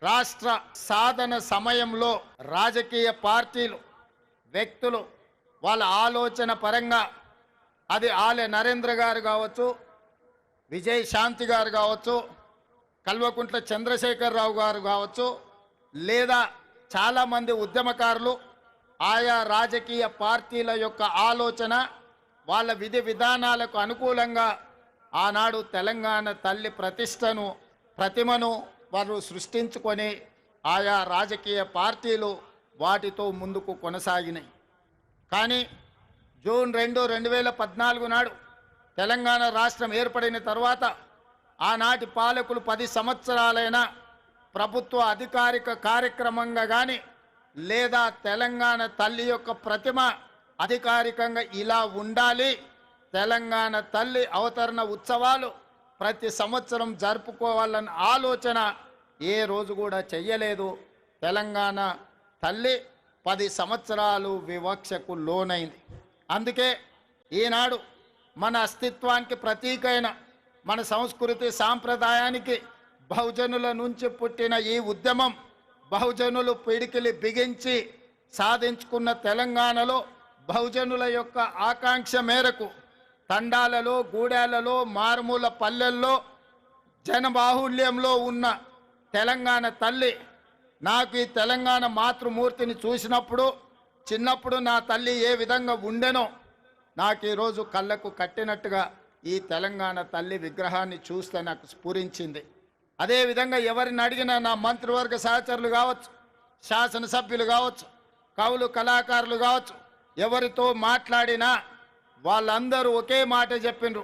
రాష్ట్ర సాధన సమయంలో రాజకీయ పార్టీలు వ్యక్తులు వాళ్ళ ఆలోచన పరంగా అది ఆలె నరేంద్ర గారు కావచ్చు, విజయ్ శాంతి గారు కావచ్చు, కల్వకుంట్ల చంద్రశేఖరరావు గారు కావచ్చు, లేదా చాలామంది ఉద్యమకారులు ఆయా రాజకీయ పార్టీల యొక్క ఆలోచన వాళ్ళ విధి విధానాలకు అనుకూలంగా ఆనాడు తెలంగాణ తల్లి ప్రతిమను వారు సృష్టించుకొని ఆయా రాజకీయ పార్టీలు వాటితో ముందుకు కొనసాగినాయి. కానీ జూన్ 2, 2014 నాడు తెలంగాణ రాష్ట్రం ఏర్పడిన తర్వాత ఆనాటి పాలకులు 10 సంవత్సరాలైన ప్రభుత్వ అధికారిక కార్యక్రమంగా కానీ లేదా తెలంగాణ తల్లి యొక్క ప్రతిమ అధికారికంగా ఇలా ఉండాలి, తెలంగాణ తల్లి అవతరణ ఉత్సవాలు ప్రతి సంవత్సరం జరుపుకోవాలన్న ఆలోచన ఏ రోజు కూడా చెయ్యలేదు. తెలంగాణ తల్లి 10 సంవత్సరాలు వివక్షకు లోనైంది. అందుకే ఈనాడు మన అస్తిత్వానికి ప్రతీకైన మన సంస్కృతి సాంప్రదాయానికి బహుజనుల నుంచి పుట్టిన ఈ ఉద్యమం బహుజనులు పిడికిలి బిగించి సాధించుకున్న తెలంగాణలో బహుజనుల యొక్క ఆకాంక్ష మేరకు తండాలలో, గూడాలలో, మారుమూల పల్లెల్లో జనబాహుళ్యంలో ఉన్న తెలంగాణ తల్లి, నాకు ఈ తెలంగాణ మాతృమూర్తిని చూసినప్పుడు చిన్నప్పుడు నా తల్లి ఏ విధంగా ఉండెనో నాకు ఈరోజు కళ్ళకు కట్టినట్టుగా ఈ తెలంగాణ తల్లి విగ్రహాన్ని చూస్తే నాకు స్ఫురించింది. అదేవిధంగా ఎవరిని అడిగినా నా మంత్రివర్గ సహచరులు కావచ్చు, శాసనసభ్యులు కావచ్చు, కవులు కళాకారులు కావచ్చు, ఎవరితో మాట్లాడినా వాళ్ళందరూ ఒకే మాట చెప్పిండ్రు,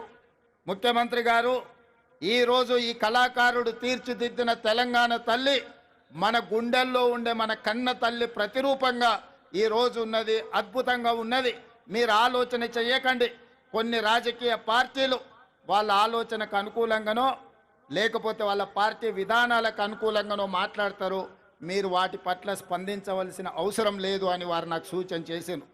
ముఖ్యమంత్రి గారు ఈరోజు ఈ కళాకారుడు తీర్చిదిద్దిన తెలంగాణ తల్లి మన గుండెల్లో ఉండే మన కన్న తల్లి ప్రతిరూపంగా ఈరోజు ఉన్నది, అద్భుతంగా ఉన్నది. మీరు ఆలోచన చేయకండి. కొన్ని రాజకీయ పార్టీలు వాళ్ళ ఆలోచనకు అనుకూలంగానో లేకపోతే వాళ్ళ పార్టీ విధానాలకు అనుకూలంగానో మాట్లాడతారు. మీరు వాటి పట్ల స్పందించవలసిన అవసరం లేదు అని వారు నాకు సూచన చేశారు.